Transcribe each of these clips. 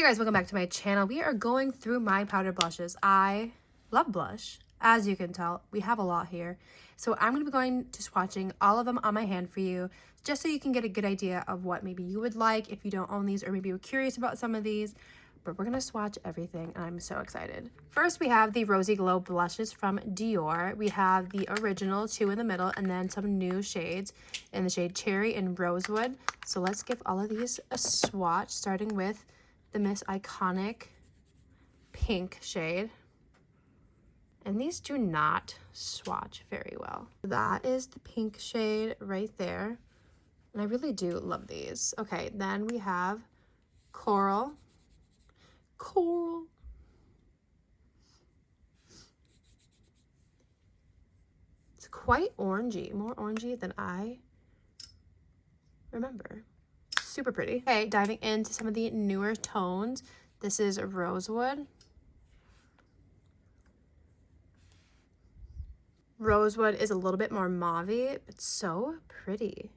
Hey guys, welcome back to my channel. We are going through my powder blushes. I love blush. As you can tell, we have a lot here. So I'm going to be going to swatching all of them on my hand for you, just so you can get a good idea of what maybe you would like if you don't own these, or maybe you're curious about some of these. But we're going to swatch everything, and I'm so excited. First, we have the Rosy Glow blushes from Dior. We have the original, two in the middle, and then some new shades in the shade Cherry and Rosewood. So let's give all of these a swatch, starting with the Miss Iconic pink shade. And these do not swatch very well. That is the pink shade right there. And I really do love these. Okay, then we have Coral. It's quite orangey, more orangey than I remember. Super pretty. Okay, diving into some of the newer tones. This is Rosewood. Rosewood is a little bit more mauve-y, but so pretty.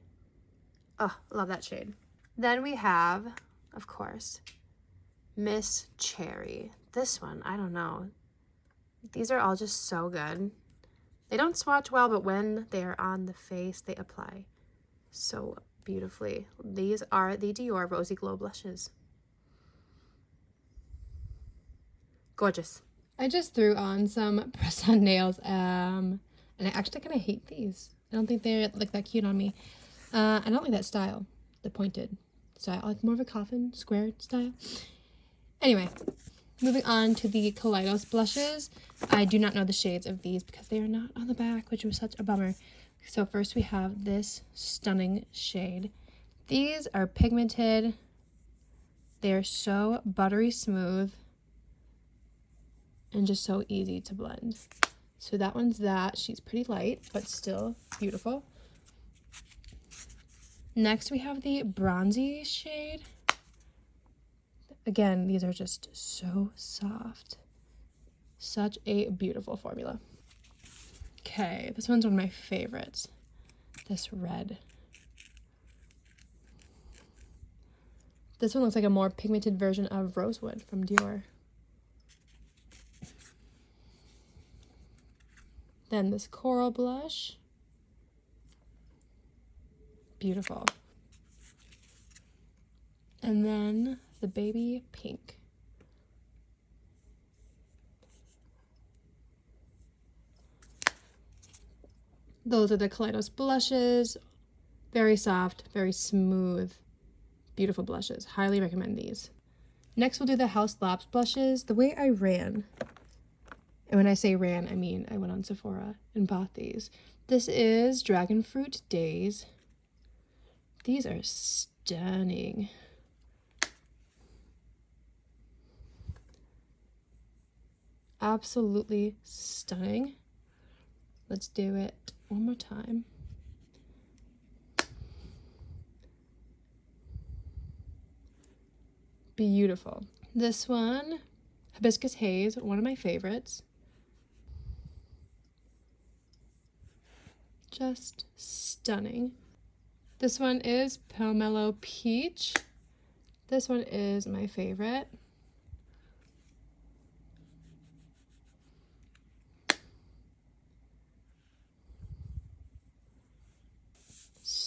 Oh, love that shade. Then we have, of course, Miss Cherry. This one, I don't know. These are all just so good. They don't swatch well, but when they are on the face, they apply so beautifully. These are the Dior Rosy Glow blushes. Gorgeous. I just threw on some press-on nails, and I actually kind of hate these. I don't think they're like that cute on me. I don't like that style, the pointed style. I like more of a coffin, squared style. Anyway, moving on to the Kaleidos blushes. I do not know the shades of these because they are not on the back, which was such a bummer. So first we have this stunning shade. These are pigmented. They are so buttery smooth and just so easy to blend. So that one's that. She's pretty light, but still beautiful. Next we have the bronzy shade. Again, these are just so soft. Such a beautiful formula. Okay, this one's one of my favorites. This red. This one looks like a more pigmented version of Rosewood from Dior. Then this coral blush. Beautiful. And then the baby pink. Those are the Kaleidos blushes. Very soft, very smooth, beautiful blushes. Highly recommend these. Next, we'll do the House Labs blushes. The way I ran, and when I say ran, I mean I went on Sephora and bought these. This is Dragon Fruit Days. These are stunning. Absolutely stunning. Let's do it one more time. Beautiful. This one, Hibiscus Haze, one of my favorites. Just stunning. This one is Pomelo Peach. This one is my favorite.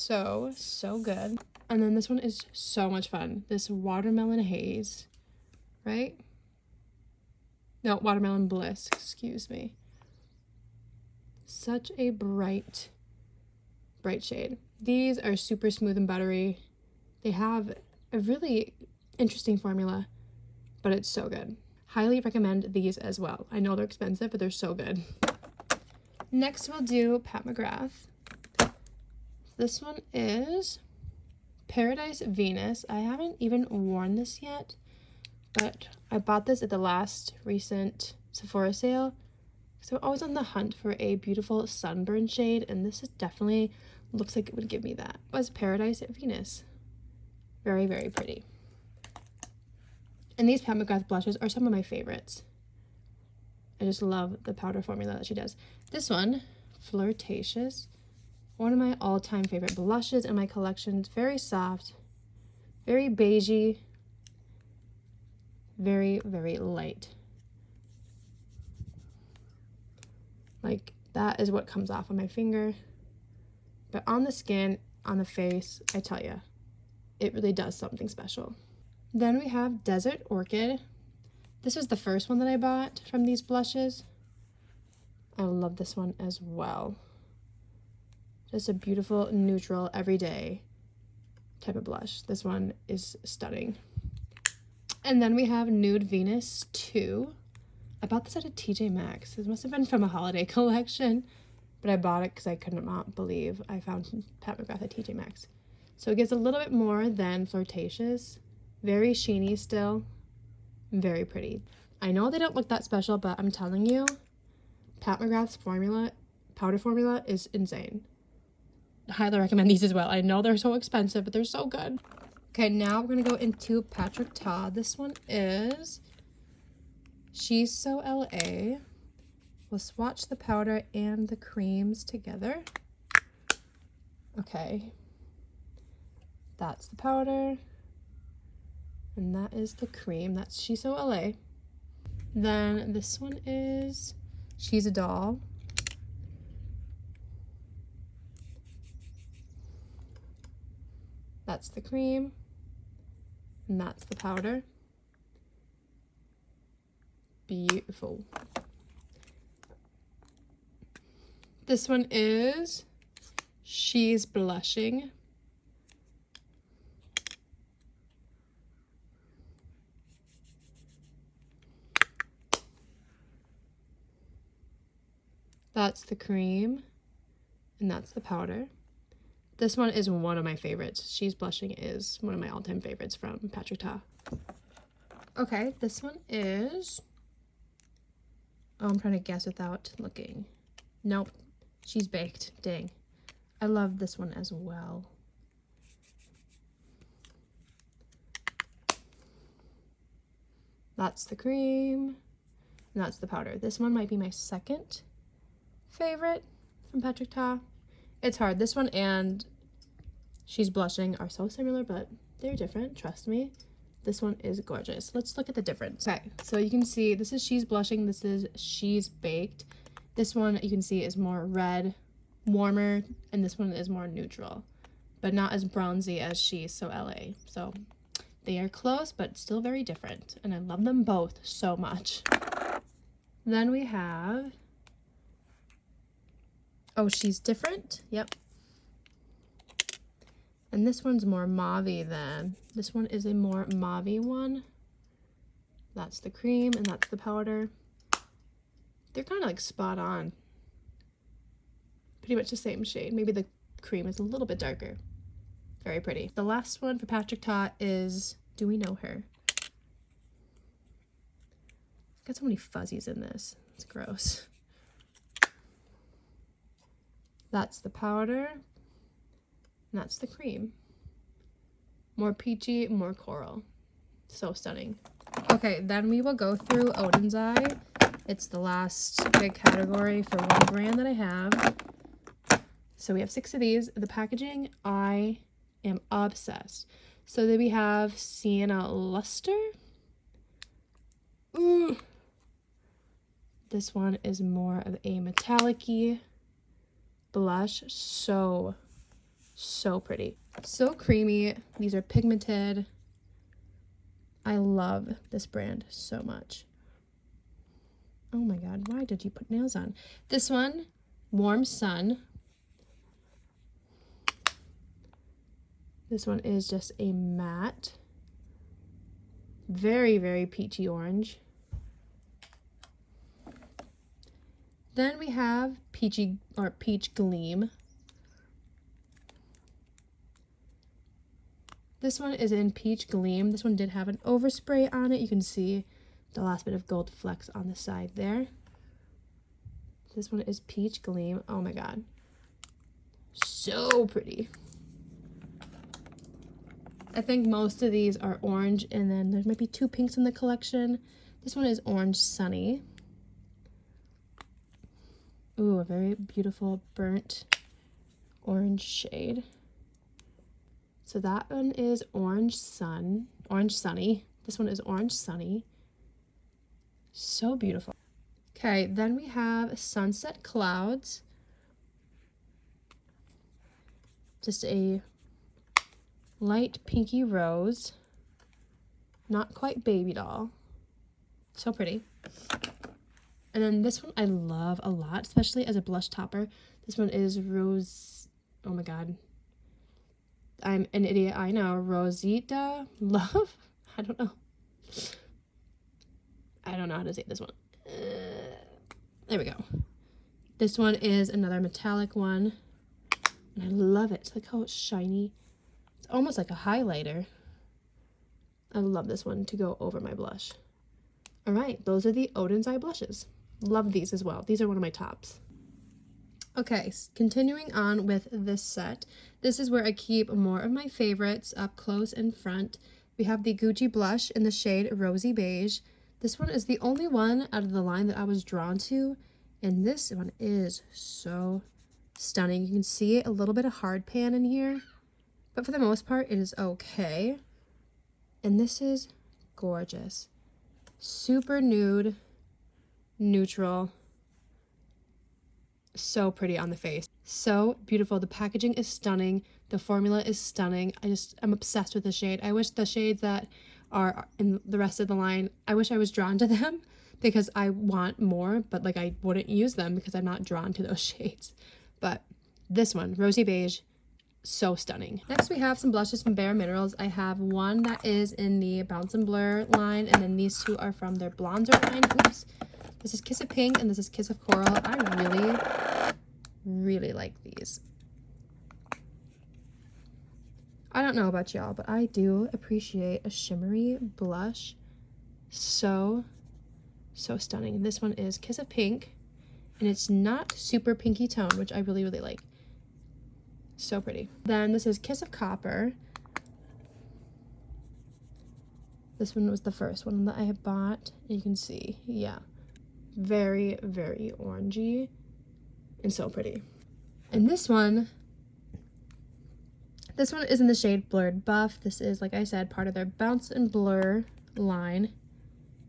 So good. And then this one is so much fun. This Watermelon Haze, right? No, Watermelon Bliss, excuse me. Such a bright shade. These are super smooth and buttery. They have a really interesting formula, but it's so good. Highly recommend these as well. I know they're expensive, but they're so good. Next, we'll do Pat McGrath. This one is Paradise Venus. I haven't even worn this yet, but I bought this at the last recent Sephora sale. So I'm always on the hunt for a beautiful sunburn shade, and this is definitely looks like it would give me that. It was Paradise Venus. Very, very pretty. And these Pat McGrath blushes are some of my favorites. I just love the powder formula that she does. This one, Flirtatious. One of my all-time favorite blushes in my collection. It's very soft, very beigey. Very, very light. Like, that is what comes off on my finger. But on the skin, on the face, I tell you, it really does something special. Then we have Desert Orchid. This was the first one that I bought from these blushes. I love this one as well. Just a beautiful, neutral, everyday type of blush. This one is stunning. And then we have Nude Venus 2. I bought this at a TJ Maxx. This must have been from a holiday collection, but I bought it because I could not believe I found Pat McGrath at TJ Maxx. So it gets a little bit more than Flirtatious. Very sheeny still. Very pretty. I know they don't look that special, but I'm telling you, Pat McGrath's formula, powder formula, is insane. I highly recommend these as well. I know they're so expensive, but they're so good. Okay, now we're going to go into Patrick Ta. This one is She's So LA. We'll swatch the powder and the creams together. Okay. That's the powder. And that is the cream. That's She's So LA. Then this one is She's a Doll. That's the cream. And that's the powder. Beautiful. This one is She's Blushing. That's the cream, and that's the powder. This one is one of my favorites. She's Blushing is one of my all-time favorites from Patrick Ta. Okay, this one is... Oh, I'm trying to guess without looking. Nope, She's Baked. Dang. I love this one as well. That's the cream, and that's the powder. This one might be my second favorite from Patrick Ta. It's hard. This one and She's Blushing are so similar, but they're different. Trust me. This one is gorgeous. Let's look at the difference. Okay, so you can see this is She's Blushing. This is She's Baked. This one you can see is more red, warmer, and this one is more neutral, but not as bronzy as She's So LA. So they are close, but still very different, and I love them both so much. Then we have... Oh, She's Different. Yep. And this one's more mauve-y than. This one is a more mauve-y one. That's the cream and that's the powder. They're kind of like spot on. Pretty much the same shade. Maybe the cream is a little bit darker. Very pretty. The last one for Patrick Ta is Do We Know Her? Got so many fuzzies in this. It's gross. That's the powder, and that's the cream. More peachy, more coral. So stunning. Okay, then we will go through Odin's Eye. It's the last big category for one brand that I have. So we have 6 of these. The packaging, I am obsessed. So then we have Sienna Luster. Ooh. This one is more of a metallic-y blush. So pretty, so creamy. These are pigmented. I love this brand so much. Oh my god, why did you put nails on? This one, Warm Sun. This one is just a matte, very, very peachy orange. Then we have Peachy or Peach Gleam. This one is in Peach Gleam. This one did have an overspray on it. You can see the last bit of gold flecks on the side there. This one is Peach Gleam. Oh my god. So pretty. I think most of these are orange, and then there might be 2 pinks in the collection. This one is Orange Sunny. Ooh, a very beautiful burnt orange shade. So that one is Orange Sunny. This one is Orange Sunny. So beautiful. Okay, then we have Sunset Clouds. Just a light pinky rose. Not quite baby doll. So pretty. And then this one I love a lot, especially as a blush topper. This one is Rose. Oh my god. I'm an idiot, I know. Rosita Love? I don't know. I don't know how to say this one. There we go. This one is another metallic one. And I love it. Look how it's shiny. It's almost like a highlighter. I love this one to go over my blush. All right, those are the Odin's Eye blushes. Love these as well. These are one of my tops. Okay, continuing on with this set. This is where I keep more of my favorites up close in front. We have the Gucci blush in the shade Rosy Beige. This one is the only one out of the line that I was drawn to, and this one is so stunning. You can see a little bit of hard pan in here, but for the most part, it is okay. And this is gorgeous. Super nude, neutral. So pretty on the face. So beautiful. The packaging is stunning. The formula is stunning. I'm obsessed with the shade. I wish the shades that are in the rest of the line, I wish I was drawn to them because I want more, but like I wouldn't use them because I'm not drawn to those shades. But this one, Rosy Beige, so stunning. Next we have some blushes from Bare Minerals. I have one that is in the Bounce and Blur line, and then these two are from their bronzer line. Oops. This is Kiss of Pink and this is Kiss of Coral. I really like these. I don't know about y'all, but I do appreciate a shimmery blush. So stunning. And this one is Kiss of Pink, and it's not super pinky tone, which I really like. So pretty. Then this is Kiss of Copper. This one was the first one that I had bought. You can see, yeah, very orangey and so pretty. And this one is in the shade Blurred Buff. This is, like I said, part of their Bounce and Blur line.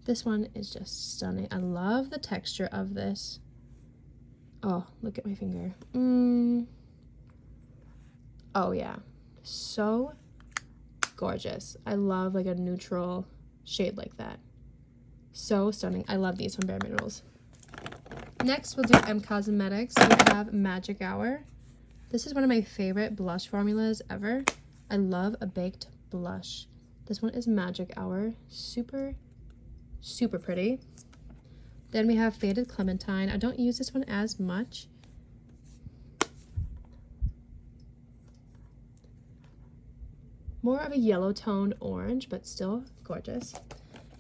This one is just stunning. I love the texture of this. Oh, look at my finger. Oh yeah, so gorgeous. I love like a neutral shade like that. So stunning. I love these from Bare Minerals. Next, we'll do M Cosmetics. We have Magic Hour. This is one of my favorite blush formulas ever. I love a baked blush. This one is Magic Hour. Super pretty. Then we have Faded Clementine. I don't use this one as much. More of a yellow toned orange, but still gorgeous.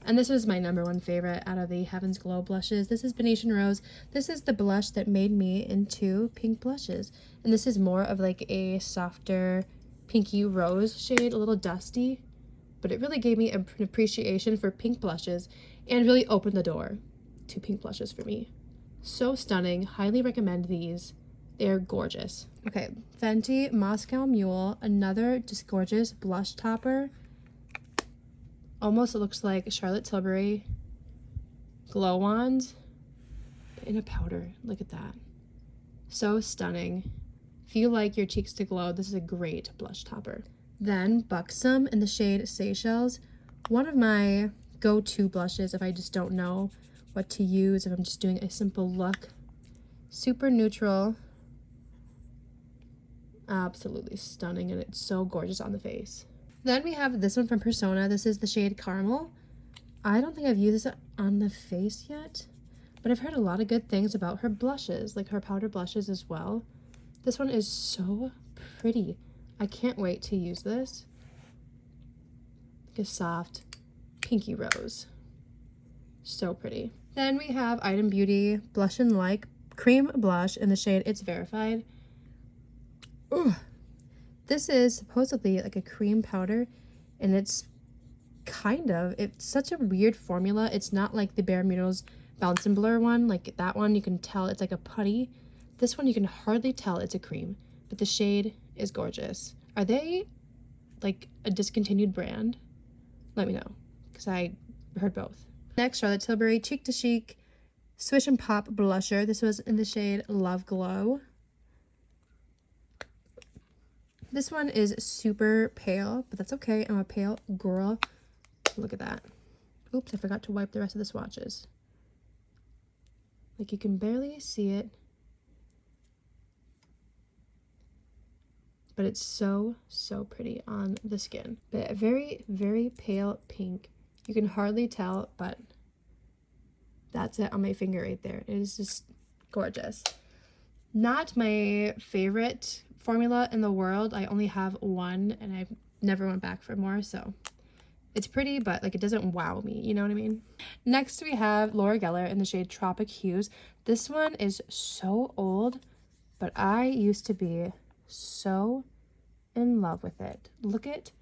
And this was my number one favorite out of the Heaven's Glow blushes. This is Venetian Rose. This is the blush that made me into pink blushes. And this is more of like a softer pinky rose shade, a little dusty. But it really gave me an appreciation for pink blushes and really opened the door to pink blushes for me. So stunning. Highly recommend these. They're gorgeous. Okay, Fenty Moscow Mule, another just gorgeous blush topper. Almost looks like Charlotte Tilbury glow wand in a powder. Look at that. So stunning. If you like your cheeks to glow, this is a great blush topper. Then Buxom in the shade Seychelles. One of my go-to blushes if I just don't know what to use, if I'm just doing a simple look. Super neutral. Absolutely stunning, and it's so gorgeous on the face. Then we have this one from Persona. This is the shade Caramel. I don't think I've used this on the face yet, but I've heard a lot of good things about her blushes, like her powder blushes as well. This one is so pretty. I can't wait to use this. Like a soft pinky rose. So pretty. Then we have Item Beauty Blush and Like Cream Blush in the shade It's Verified. Ooh. This is supposedly like a cream powder, and it's such a weird formula. It's not like the Bare Minerals Bounce and Blur one. Like that one, you can tell it's like a putty. This one, you can hardly tell it's a cream, but the shade is gorgeous. Are they like a discontinued brand? Let me know. because I heard both. Next, Charlotte Tilbury Cheek to Chic Swish and Pop Blusher. This was in the shade Love Glow. This one is super pale, but that's okay. I'm a pale girl. Look at that. Oops, I forgot to wipe the rest of the swatches. Like, you can barely see it. But it's so, so pretty on the skin. But very, very pale pink. You can hardly tell, but that's it on my finger right there. It is just gorgeous. Not my favorite formula in the world. I only have one, and I've never went back for more, so it's pretty, but like, it doesn't wow me, you know what I mean? Next we have Laura Geller in the shade Tropic Hues. This one is so old, but I used to be so in love with it. Look at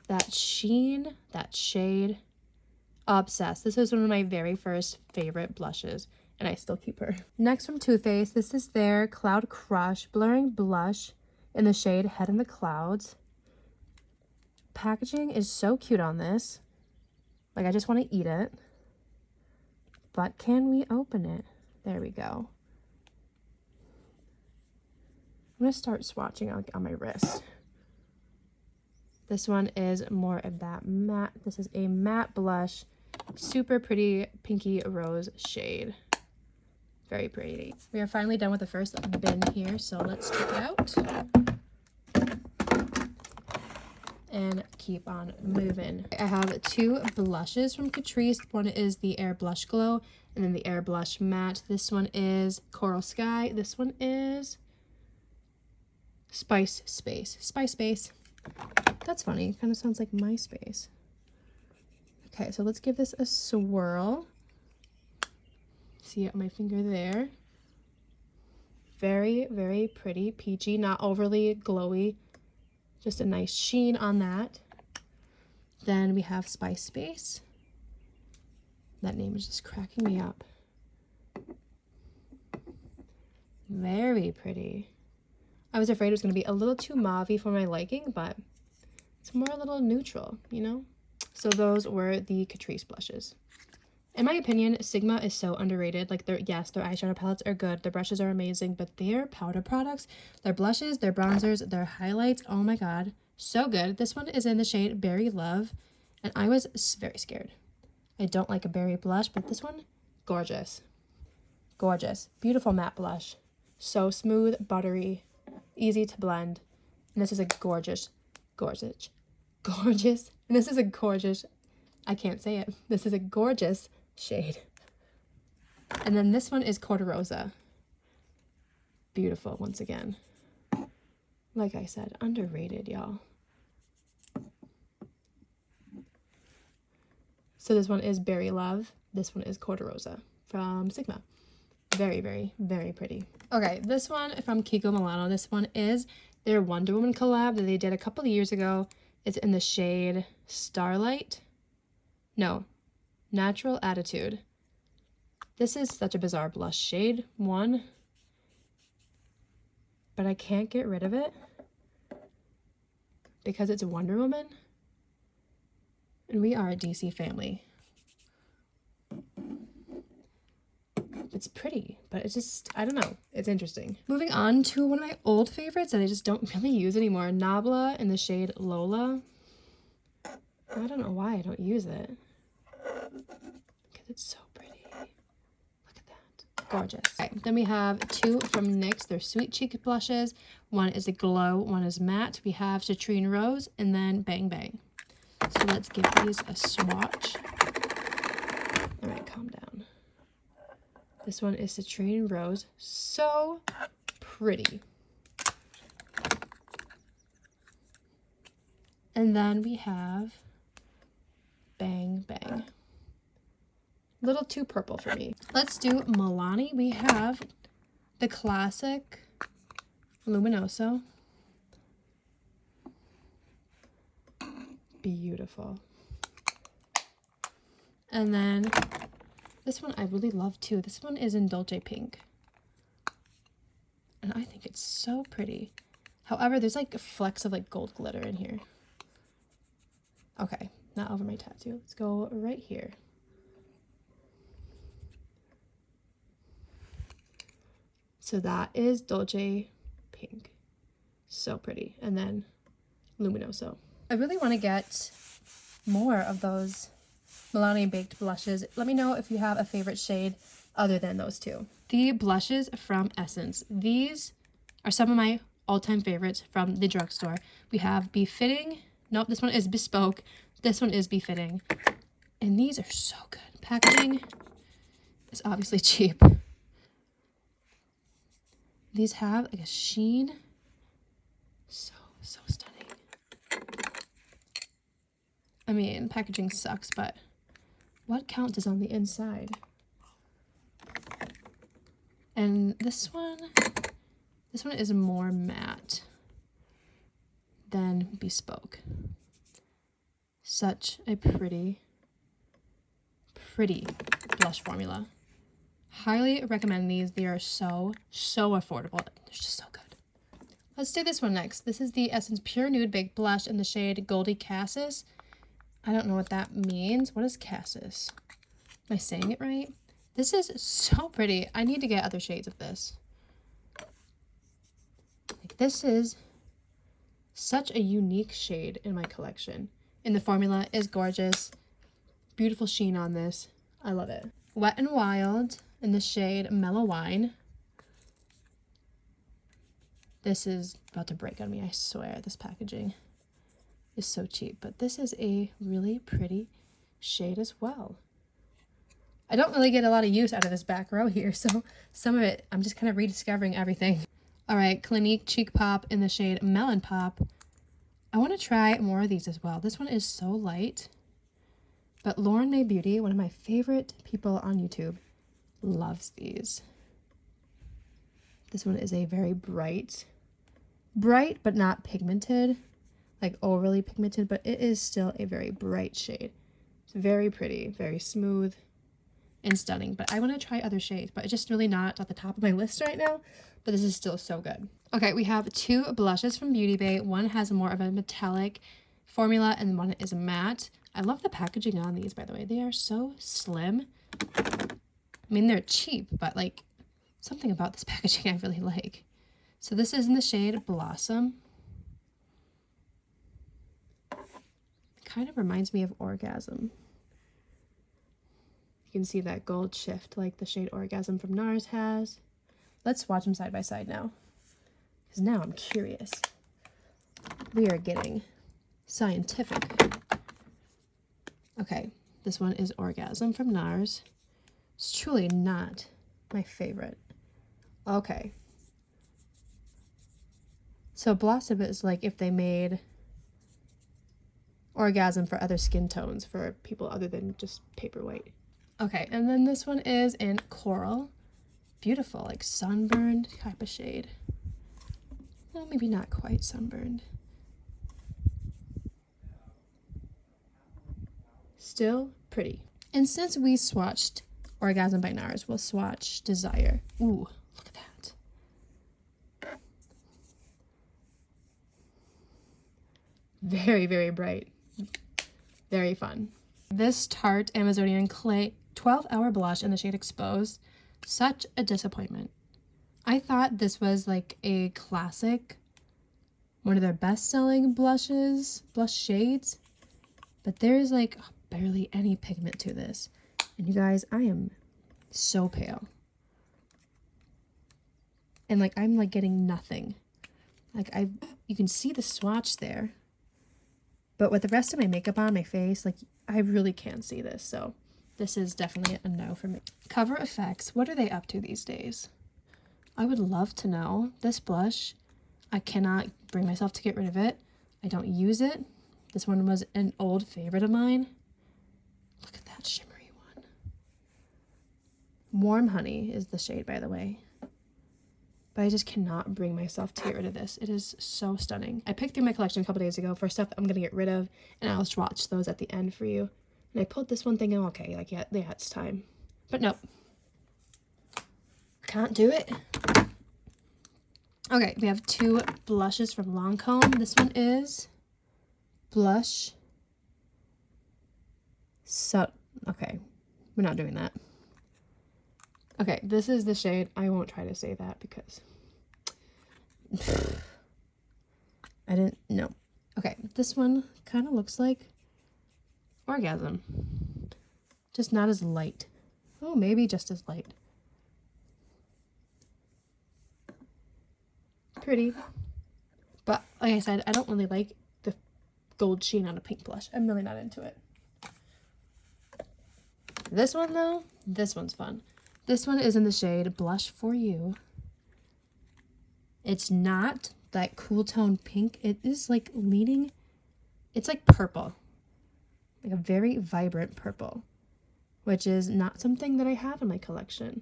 that sheen, that shade. Obsessed. This is one of my very first favorite blushes, and I still keep her. Next from Too Faced, this is their Cloud Crush Blurring Blush in the shade Head in the Clouds. Packaging is so cute on this. Like, I just want to eat it. But can we open it? There we go. I'm going to start swatching on my wrist. This one is more of that matte. This is a matte blush. Super pretty pinky rose shade. Very pretty. We are finally done with the first bin here, so let's check it out. And keep on moving. I have two blushes from Catrice. One is the Air Blush Glow, and then the Air Blush Matte. This one is Coral Sky. This one is Spice Space. Spice Space. That's funny. It kind of sounds like MySpace. Okay, so let's give this a swirl. See it on my finger there. Very, very pretty. Peachy, not overly glowy. Just a nice sheen on that. Then we have Spice Space. That name is just cracking me up. Very pretty. I was afraid it was going to be a little too mauve-y for my liking, but it's more a little neutral, you know? So those were the Catrice blushes. In my opinion, Sigma is so underrated. Like, yes, their eyeshadow palettes are good, their brushes are amazing, but their powder products, their blushes, their bronzers, their highlights, oh my god, so good. This one is in the shade Berry Love, and I was very scared. I don't like a berry blush, but this one, gorgeous. Gorgeous. Beautiful matte blush. So smooth, buttery, easy to blend. And this is a gorgeous, gorgeous, gorgeous, and this is a gorgeous, I can't say it. This is a gorgeous shade. And then this one is Corderosa. Beautiful once again. Like I said, underrated, y'all. So this one is Berry Love. This one is Corderosa from Sigma. Very, very, very pretty. Okay, this one from Kiko Milano. This one is their Wonder Woman collab that they did a couple of years ago. It's in the shade Starlight. No, Natural Attitude. This is such a bizarre blush shade, one, but I can't get rid of it because it's Wonder Woman, and we are a DC family. It's pretty, but it's just, I don't know, it's interesting. Moving on to one of my old favorites that I just don't really use anymore, Nabla in the shade Lola. I don't know why I don't use it. Because it's so pretty. Look at that. Gorgeous. Okay, then we have two from NYX. They're Sweet Cheek blushes. One is a glow, one is matte. We have Citrine Rose and then Bang Bang. So let's give these a swatch. All right, calm down. This one is Citrine Rose. So pretty. And then we have Bang Bang. Little too purple for me. Let's do Milani. We have the classic Luminoso. Beautiful. And then this one I really love too. This one is in Dolce Pink. And I think it's so pretty. However, there's like flecks of like gold glitter in here. Okay, not over my tattoo. Let's go right here. So that is Dolce Pink. So pretty. And then Luminoso. I really want to get more of those Milani Baked blushes. Let me know if you have a favorite shade other than those two. The blushes from Essence. These are some of my all-time favorites from the drugstore. We have Befitting. Nope, this one is Bespoke. This one is Befitting. And these are so good. Packaging is obviously cheap. These have like a sheen. So stunning. I mean, packaging sucks, but what counts is on the inside. And this one is more matte than Bespoke. Such a pretty blush formula. Highly recommend these. They are so affordable. They're just so good. Let's do this one next. This is the Essence Pure Nude Baked Blush in the shade Goldie Cassis. I don't know what that means. What is Cassis? Am I saying it right? This is so pretty. I need to get other shades of this. Like, this is such a unique shade in my collection. And the formula is gorgeous. Beautiful sheen on this. I love it. Wet n Wild in the shade Mellow Wine. This is about to break on me, I swear. This packaging is so cheap. But this is a really pretty shade as well. I don't really get a lot of use out of this back row here, so some of it, I'm just kind of rediscovering everything. All right, Clinique Cheek Pop in the shade Melon Pop. I want to try more of these as well. This one is so light. But Lauren May Beauty, one of my favorite people on YouTube, loves these. This one is a very bright but not pigmented, like overly pigmented, but it is still a very bright shade. It's very pretty, very smooth and stunning. But I want to try other shades, but it's just really not at the top of my list right now. But this is still so good. Okay, we have two blushes from Beauty Bay. One has more of a metallic formula and one is matte. I love the packaging on these, by the way. They are so slim. I mean, they're cheap, but like something about this packaging I really like. So this is in the shade Blossom. It kind of reminds me of Orgasm. You can see that gold shift like the shade Orgasm from NARS has. Let's swatch them side by side now, because now I'm curious. We are getting scientific. Okay, this one is Orgasm from NARS. It's truly not my favorite. Okay. So Blossom is like if they made Orgasm for other skin tones for people other than just paperweight. Okay, and then this one is in Coral. Beautiful, like sunburned type of shade. Well, maybe not quite sunburned. Still pretty. And since we swatched Orgasm by NARS, we'll swatch Desire. Ooh, look at that. Very, very bright. Very fun. This Tarte Amazonian Clay 12-hour blush in the shade Exposed. Such a disappointment. I thought this was like a classic, one of their best-selling blush shades, but there's like barely any pigment to this. And you guys, I am so pale. And like I'm like getting nothing. Like you can see the swatch there. But with the rest of my makeup on my face, like I really can't see this. So this is definitely a no for me. Cover Effects, what are they up to these days? I would love to know. This blush, I cannot bring myself to get rid of it. I don't use it. This one was an old favorite of mine. Look at that shimmery one. Warm Honey is the shade, by the way. But I just cannot bring myself to get rid of this. It is so stunning. I picked through my collection a couple days ago for stuff that I'm going to get rid of, and I'll swatch those at the end for you. And I pulled this one thinking, okay, like, yeah, it's time. But nope. Can't do it. Okay, we have two blushes from Lancome. This one is Blush So, okay, we're not doing that. Okay, this is the shade. I won't try to say that because I didn't know. Okay, this one kind of looks like Orgasm. Just not as light. Oh, maybe just as light. Pretty. But like I said, I don't really like the gold sheen on a pink blush. I'm really not into it. This one though, this one's fun. This one is in the shade Blush for You. It's not that cool tone pink. It is like leading, it's like purple. Like a very vibrant purple, which is not something that I have in my collection.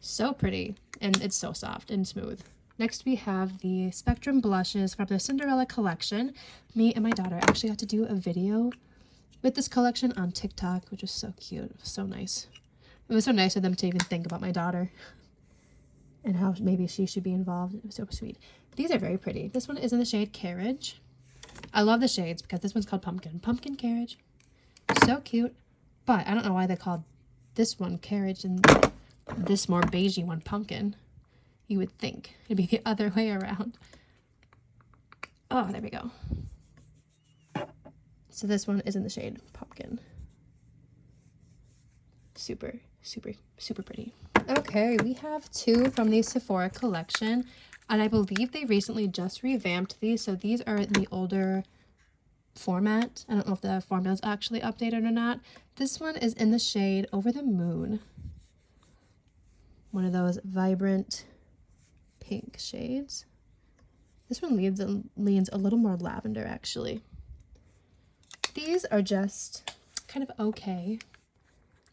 So pretty, and it's so soft and smooth. Next we have the Spectrum blushes from the Cinderella collection. Me and my daughter actually got to do a video with this collection on TikTok, which was so cute. It was so nice. It was so nice of them to even think about my daughter and how maybe she should be involved. It was so sweet. These are very pretty. This one is in the shade Carriage. I love the shades because this one's called Pumpkin. Pumpkin Carriage. So cute. But I don't know why they called this one Carriage and this more beigey one Pumpkin. You would think it'd be the other way around. Oh, there we go. So this one is in the shade Pumpkin. Super, super, super pretty. Okay, we have two from the Sephora collection. And I believe they recently just revamped these. So these are the older format. I don't know if the formula is actually updated or not. This one is in the shade Over the Moon. One of those vibrant pink shades. This one leans a little more lavender, actually. These are just kind of okay.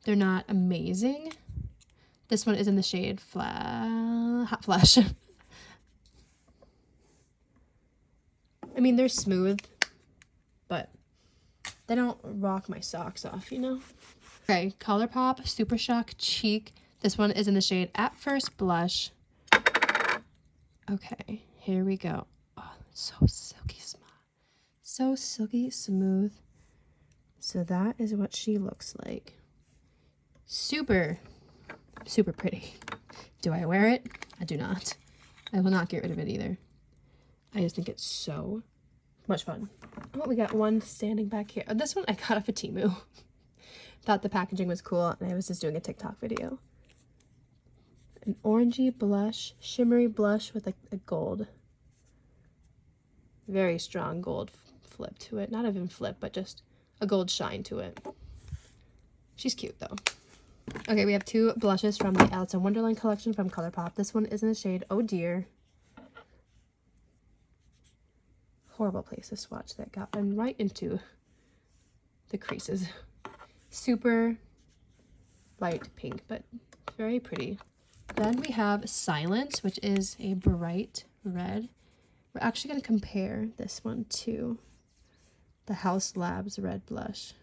They're not amazing. This one is in the shade Hot Flash. I mean, they're smooth, but they don't rock my socks off, you know? Okay, ColourPop Super Shock Cheek. This one is in the shade At First Blush. Okay, here we go. Oh, so silky smooth. So silky smooth. So that is what she looks like. Super, super pretty. Do I wear it? I do not. I will not get rid of it either. I just think it's so much fun. Oh, we got one standing back here. Oh, this one I got off of Temu. Thought the packaging was cool, and I was just doing a TikTok video. An orangey blush, shimmery blush with a gold. Very strong gold flip to it. Not even flip, but just a gold shine to it. She's cute, though. Okay, we have two blushes from the Alice in Wonderland collection from ColourPop. This one is in the shade Oh Dear. Horrible place to swatch that. Got them right into the creases. Super light pink, but very pretty. Then we have Silence, which is a bright red. We're actually going to compare this one to the House Labs red blush.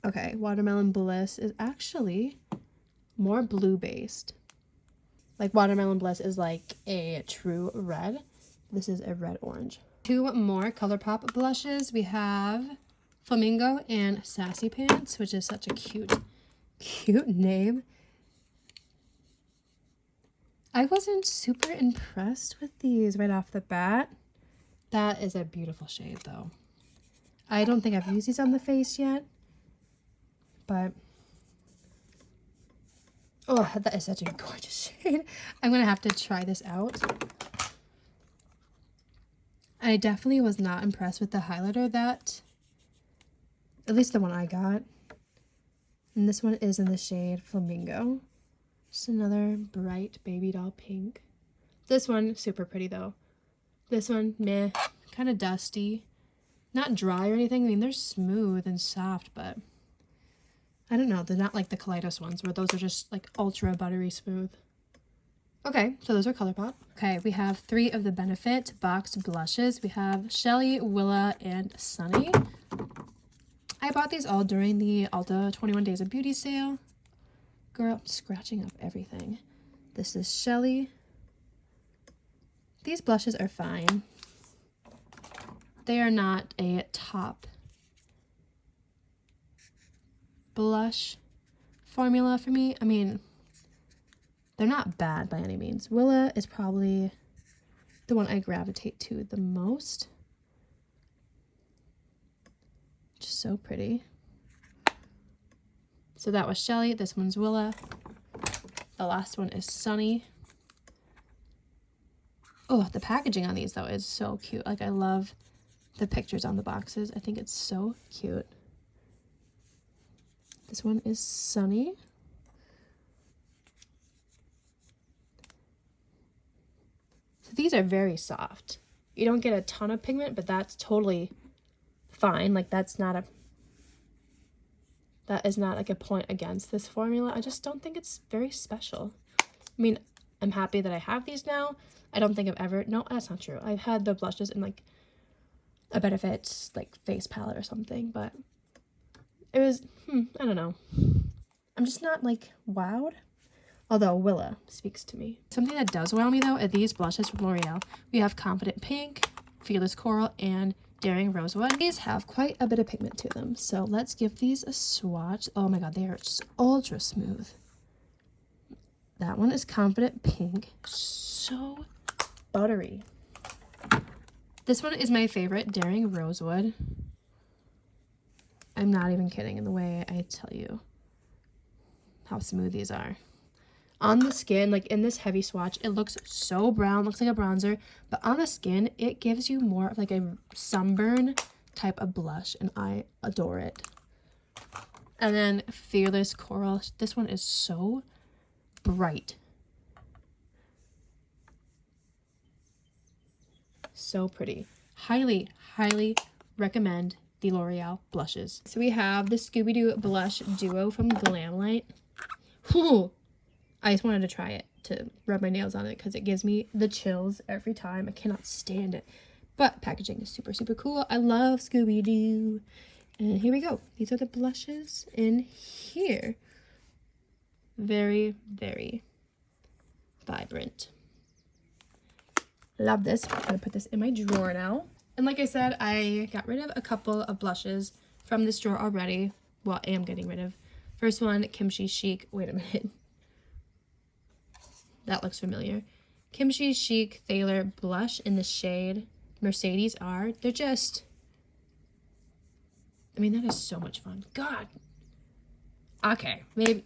Okay, Watermelon Bliss is actually more blue based. Like Watermelon Bliss is like a true red. This is a red orange. Two more ColourPop blushes. We have Flamingo and Sassy Pants, which is such a cute name. I wasn't super impressed with these right off the bat. That is a beautiful shade though. I don't think I've used these on the face yet, but oh, that is such a gorgeous shade. I'm gonna have to try this out. I definitely was not impressed with the highlighter that, at least the one I got. And this one is in the shade Flamingo. Just another bright baby doll pink. This one, super pretty though. This one, meh, kind of dusty. Not dry or anything. I mean, they're smooth and soft, but I don't know. They're not like the Kaleidos ones where those are just like ultra buttery smooth. Okay, so those are ColourPop. Okay, we have three of the Benefit boxed blushes. We have Shelly, Willa, and Sunny. I bought these all during the Ulta 21 Days of Beauty sale. Girl, I'm scratching up everything. This is Shelly. These blushes are fine. They are not a top blush formula for me. I mean, they're not bad by any means. Willa is probably the one I gravitate to the most. Just so pretty. So that was Shelly. This one's Willa. The last one is Sunny. Oh, the packaging on these, though, is so cute. Like, I love the pictures on the boxes. I think it's so cute. This one is Sunny. So these are very soft. You don't get a ton of pigment, but that's totally fine. Like, that is not like a point against this formula. I just don't think it's very special. I mean, I'm happy that I have these now. I don't think I've ever, no, that's not true. I've had the blushes in like a Benefit like face palette or something, but it was, I don't know. I'm just not like wowed. Although Willa speaks to me. Something that does wow me though are these blushes from L'Oreal. We have Confident Pink, Fearless Coral, and Daring Rosewood. These have quite a bit of pigment to them, so let's give these a swatch. Oh my god, they are just ultra smooth. That one is Confident Pink. So buttery. This one is my favorite, Daring Rosewood. I'm not even kidding in the way I tell you how smooth these are. On the skin, like in this heavy swatch, it looks so brown, looks like a bronzer, but on the skin, it gives you more of like a sunburn type of blush, and I adore it. And then Fearless Coral, this one is so bright. So pretty. Highly, highly recommend the L'Oreal blushes. So we have the Scooby-Doo Blush Duo from Glamlight. Whew. I just wanted to try it to rub my nails on it because it gives me the chills every time. I cannot stand it. But packaging is super, super cool. I love Scooby-Doo. And here we go. These are the blushes in here. Very, very vibrant. Love this. I'm going to put this in my drawer now. And like I said, I got rid of a couple of blushes from this drawer already. Well, I am getting rid of. First one, Kimchi Chic. Wait a minute. That looks familiar. Kimchi Chic Thaler blush in the shade Mercedes R. They're just, I mean, that is so much fun. God. Okay, maybe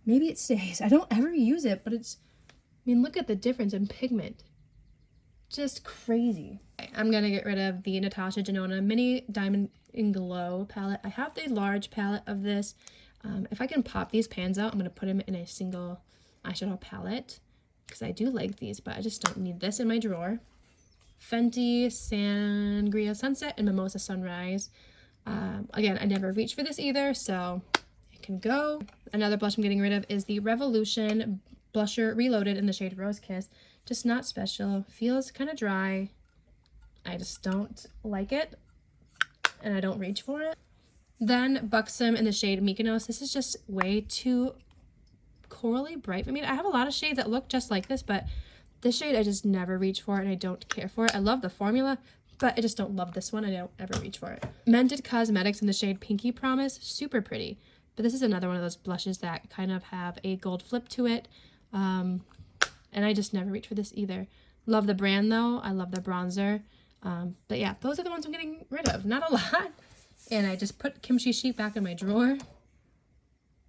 it stays. I don't ever use it, but it's, I mean, look at the difference in pigment. Just crazy. Okay, I'm gonna get rid of the Natasha Denona Mini Diamond in Glow palette. I have the large palette of this. If I can pop these pans out, I'm gonna put them in a single eyeshadow palette because I do like these, but I just don't need this in my drawer. Fenty Sangria Sunset and Mimosa Sunrise. Again, I never reached for this either, so it can go. Another blush I'm getting rid of is the Revolution Blusher Reloaded in the shade Rose Kiss. Just not special. Feels kind of dry. I just don't like it, and I don't reach for it. Then Buxom in the shade Mykonos. This is just way too corally bright. I mean, I have a lot of shades that look just like this, but this shade I just never reach for, and I don't care for it. I love the formula, but I just don't love this one. I don't ever reach for it. Mented Cosmetics in the shade Pinky Promise. Super pretty. But this is another one of those blushes that kind of have a gold flip to it. And I just never reach for this either. Love the brand though. I love the bronzer. But yeah, those are the ones I'm getting rid of. Not a lot. And I just put Kimchi Chic back in my drawer.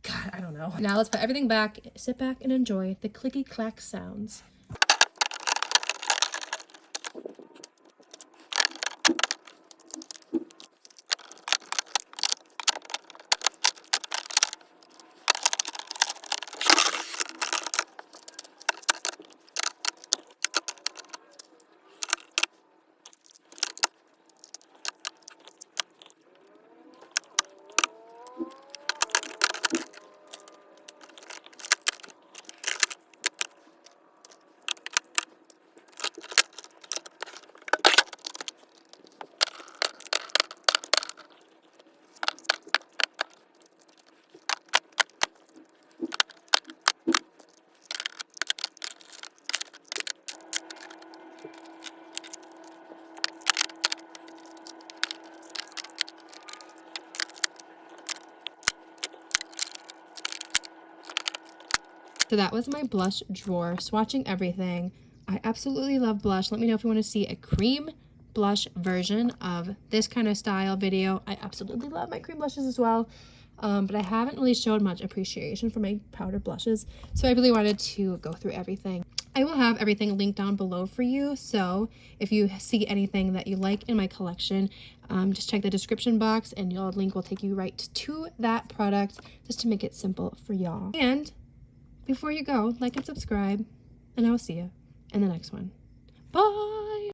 God, I don't know. Now let's put everything back, sit back, and enjoy the clicky-clack sounds. So that was my blush drawer, swatching everything. I absolutely love blush. Let me know if you want to see a cream blush version of this kind of style video. I absolutely love my cream blushes as well. But I haven't really showed much appreciation for my powder blushes, so I really wanted to go through everything. I will have everything linked down below for you, so if you see anything that you like in my collection, just check the description box and your link will take you right to that product, just to make it simple for y'all. And before you go, like and subscribe, and I will see you in the next one. Bye!